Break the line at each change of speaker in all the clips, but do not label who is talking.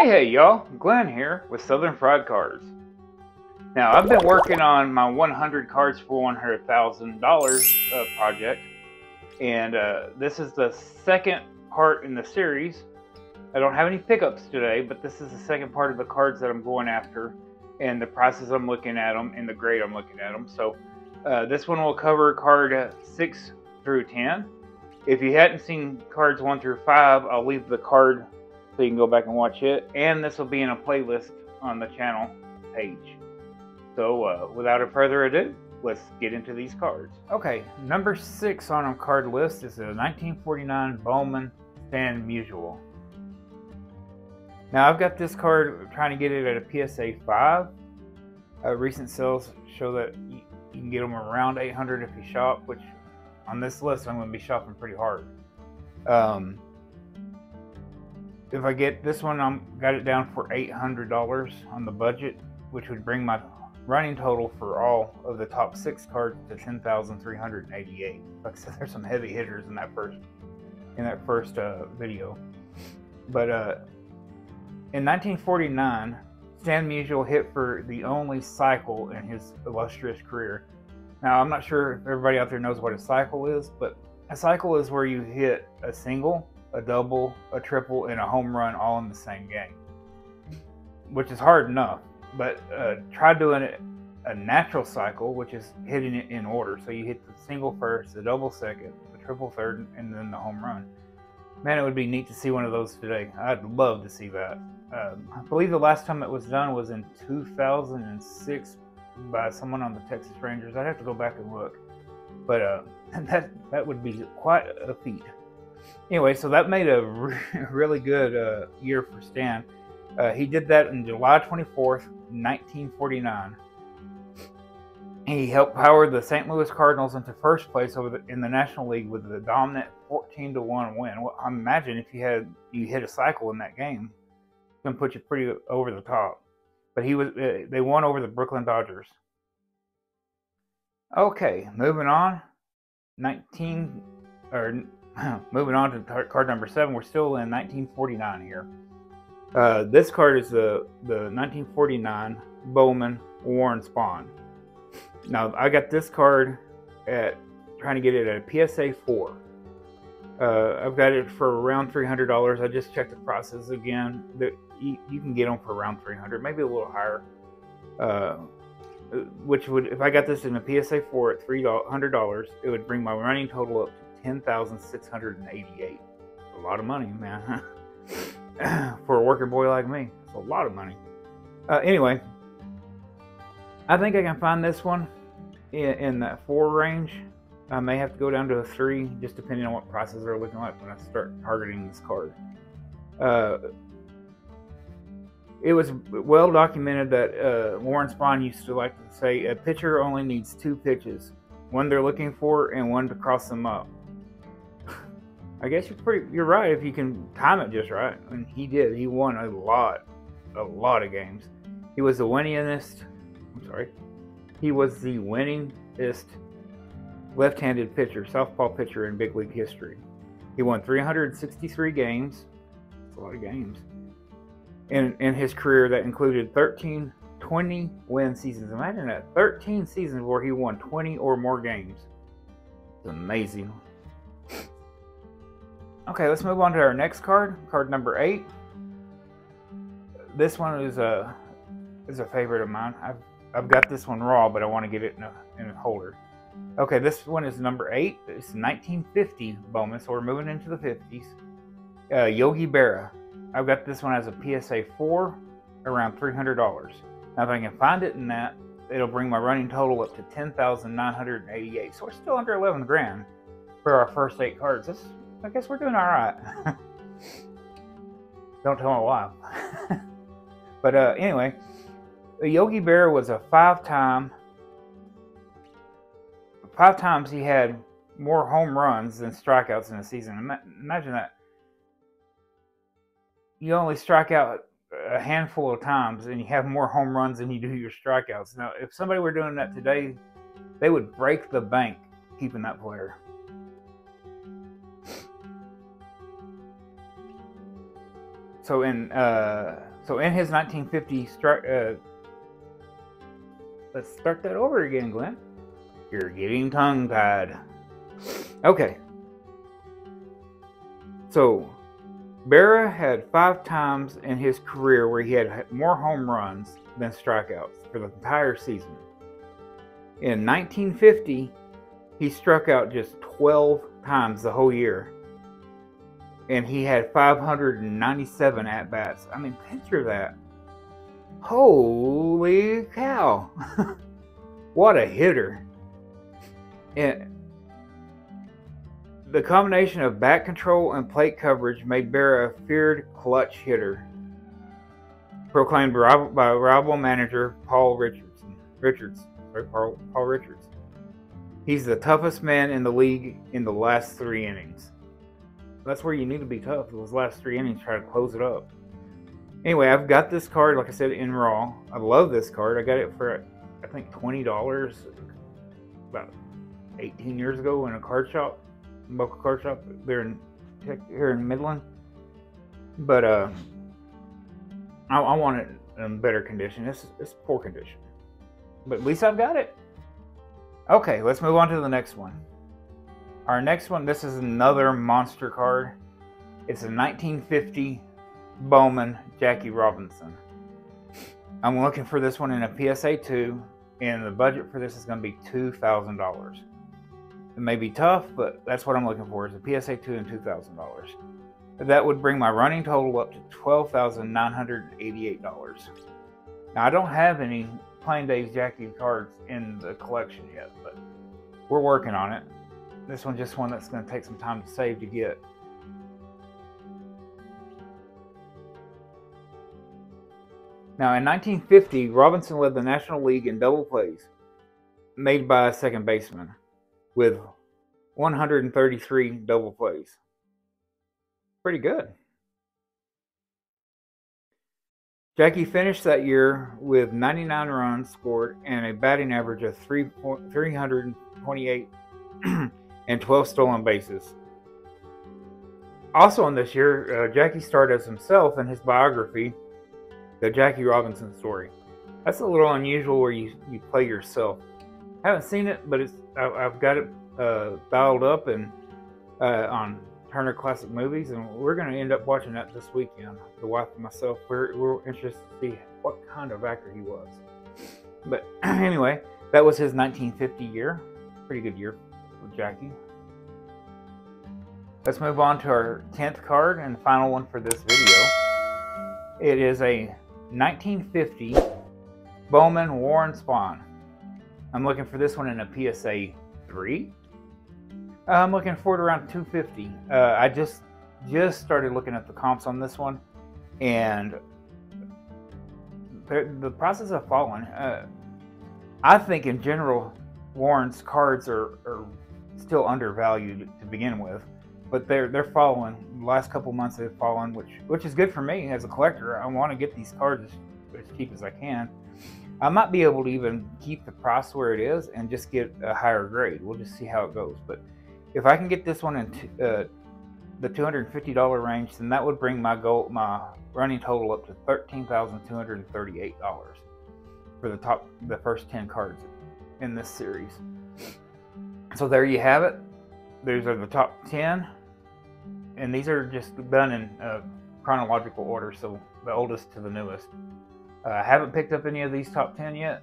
Hey y'all, Glenn here with Southern Fried Cards. Now I've been working on my 100 cards for $100,000 project, and this is the second part in the series. I don't have any pickups today, but this is the second part of the cards that I'm going after, and the prices I'm looking at them, and the grade I'm looking at them. So this one will cover card 6 through 10. If you hadn't seen cards 1 through 5, I'll leave the card so you can go back and watch it, and this will be in a playlist on the channel page. So without further ado, let's get into these cards. Okay, number 6 on our card list is a 1949 Bowman Spahn Musial. Now I've got this card, trying to get it at a PSA 5. Recent sales show that you can get them around 800 if you shop, which on this list I'm going to be shopping pretty hard. If I get this one, got it down for $800 on the budget, which would bring my running total for all of the top 6 cards to $10,388. Like I said, there's some heavy hitters in that first video. But in 1949, Spahn Musial hit for the only cycle in his illustrious career. Now, I'm not sure if everybody out there knows what a cycle is, but a cycle is where you hit a single, a double, a triple, and a home run all in the same game, which is hard enough. But try doing it a natural cycle, which is hitting it in order. So you hit the single first, the double second, the triple third, and then the home run. Man, it would be neat to see one of those today. I'd love to see that. I believe the last time it was done was in 2006 by someone on the Texas Rangers. I'd have to go back and look, but that would be quite a feat. Anyway, so that made a really good year for Spahn. He did that on July 24th, 1949. He helped power the St. Louis Cardinals into first place in the National League with a dominant 14-1 win. Well, I imagine if you hit a cycle in that game, it's going to put you pretty over the top. But they won over the Brooklyn Dodgers. Okay, moving on. Moving on to card number 7, we're still in 1949 here. This card is the 1949 Bowman Warren Spahn. Now, I got this card trying to get it at a PSA 4. I've got it for around $300. I just checked the prices again. You can get them for around $300, maybe a little higher. Which would, if I got this in a PSA 4 at $300, it would bring my running total up to $10,688. A lot of money, man. For a working boy like me, it's a lot of money. Anyway, I think I can find this one in that 4 range. I may have to go down to a 3, just depending on what prices are looking like when I start targeting this card. It was well documented that Warren Spahn used to like to say, a pitcher only needs 2 pitches, one they're looking for and one to cross them up. I guess you're right if you can time it just right. And he did. He won a lot of games. He was the winningest left-handed pitcher, southpaw pitcher in big league history. He won 363 games. That's a lot of games. In his career, that included 13 20-win seasons. Imagine that, 13 seasons where he won 20 or more games. It's amazing. Okay, let's move on to our next card, card number 8. This one is a favorite of mine. I've got this one raw, but I want to get it in a holder. Okay, this one is number 8. It's 1950 Bowman, so we're moving into the 50s. Yogi Berra. I've got this one as a PSA 4, around $300. Now, if I can find it in that, it'll bring my running total up to $10,988. So we're still under 11 grand for our first 8 cards. I guess we're doing all right. Don't tell my wife. But anyway, Yogi Berra was a 5-time. 5 times he had more home runs than strikeouts in a season. Imagine that. You only strike out a handful of times and you have more home runs than you do your strikeouts. Now, if somebody were doing that today, they would break the bank keeping that player. So in So in his 1950 let's start that over again, Glenn. You're getting tongue-tied. Okay. So Berra had 5 times in his career where he had more home runs than strikeouts for the entire season. In 1950, he struck out just 12 times the whole year. And he had 597 at-bats. I mean, picture that. Holy cow. What a hitter. And the combination of bat control and plate coverage made Berra a feared clutch hitter, proclaimed by rival manager Paul Richards. He's the toughest man in the league in the last 3 innings. That's where you need to be tough. Those last 3 innings, try to close it up. Anyway, I've got this card, like I said, in raw. I love this card. I got it for, I think, $20 about 18 years ago in a card shop, local card shop here in Midland. But I want it in better condition. It's poor condition, but at least I've got it. Okay, let's move on to the next one. Our next one, this is another monster card. It's a 1950 Bowman Jackie Robinson. I'm looking for this one in a PSA 2, and the budget for this is going to be $2,000. It may be tough, but that's what I'm looking for, is a PSA 2 and $2,000. That would bring my running total up to $12,988. Now, I don't have any Plain Days Jackie cards in the collection yet, but we're working on it. This one's just one that's going to take some time to save to get. Now, in 1950, Robinson led the National League in double plays made by a second baseman with 133 double plays. Pretty good. Jackie finished that year with 99 runs scored and a batting average of 328 and 12 stolen bases. Also in this year, Jackie starred as himself in his biography, The Jackie Robinson Story. That's a little unusual where you play yourself. I haven't seen it, but I've got it dialed up and on Turner Classic Movies, and we're going to end up watching that this weekend. The wife and myself, we're interested to see what kind of actor he was. But anyway, that was his 1950 year. Pretty good year with Jackie. Let's move on to our 10th card and the final one for this video. It is a 1950 Bowman Warren Spahn. I'm looking for this one in a PSA 3. I'm looking for it around 250. I just started looking at the comps on this one, and the prices have fallen. I think in general, Warren's cards are still undervalued to begin with, but they're falling. The last couple months they've fallen, which is good for me as a collector. I want to get these cards as cheap as I can. I might be able to even keep the price where it is and just get a higher grade. We'll just see how it goes. But if I can get this one in the $250 range, then that would bring my running total up to $13,238 for the first 10 cards in this series. So there you have it. These are the top 10, and these are just done in chronological order, so the oldest to the newest. I haven't picked up any of these top 10 yet,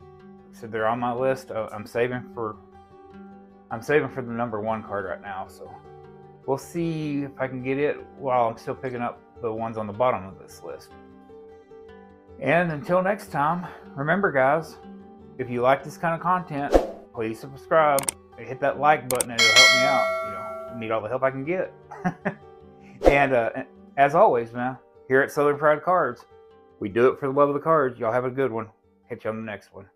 so they're on my list. I'm saving for the number 1 card right now, so we'll see if I can get it while I'm still picking up the ones on the bottom of this list. And until next time, remember guys, if you like this kind of content, please subscribe and hit that like button. It'll help me out. You know, I need all the help I can get. And as always, man, here at Southern Pride Cards, we do it for the love of the cards. Y'all have a good one. Catch you on the next one.